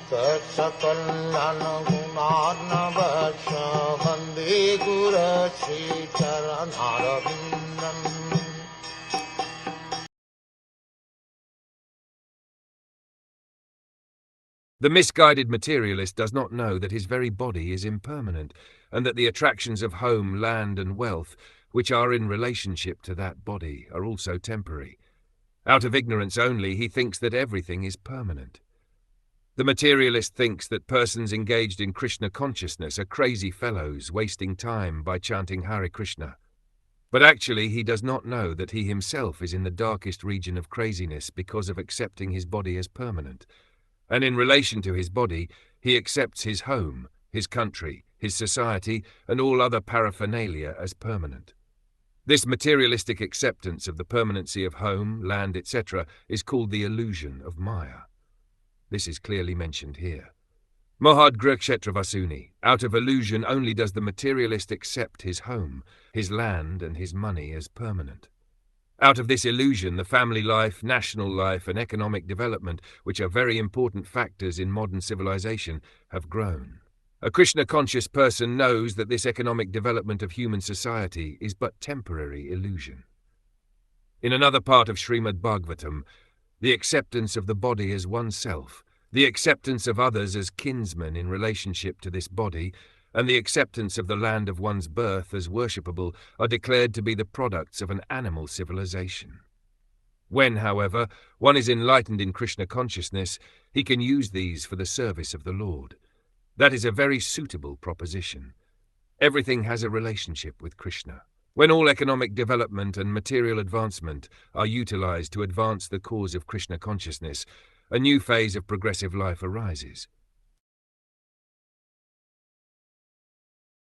Saksakallan gunarnavasya Vande Guru Sri Charanarvindam. The misguided materialist does not know that his very body is impermanent, and that the attractions of home, land, and wealth, which are in relationship to that body, are also temporary. Out of ignorance only, he thinks that everything is permanent. The materialist thinks that persons engaged in Krishna consciousness are crazy fellows wasting time by chanting Hare Krishna. But actually he does not know that he himself is in the darkest region of craziness because of accepting his body as permanent. And in relation to his body, he accepts his home, his country, his society, and all other paraphernalia as permanent. This materialistic acceptance of the permanency of home, land, etc. is called the illusion of Maya. This is clearly mentioned here. Mohad Grkshetravasuni, out of illusion only does the materialist accept his home, his land, and his money as permanent. Out of this illusion, the family life, national life, and economic development, which are very important factors in modern civilization, have grown. A Krishna-conscious person knows that this economic development of human society is but temporary illusion. In another part of Srimad Bhagwatam, the acceptance of the body as oneself, the acceptance of others as kinsmen in relationship to this body, and the acceptance of the land of one's birth as worshipable are declared to be the products of an animal civilization. When, however, one is enlightened in Krishna consciousness, he can use these for the service of the Lord. That is a very suitable proposition. Everything has a relationship with Krishna. When all economic development and material advancement are utilized to advance the cause of Krishna consciousness, a new phase of progressive life arises.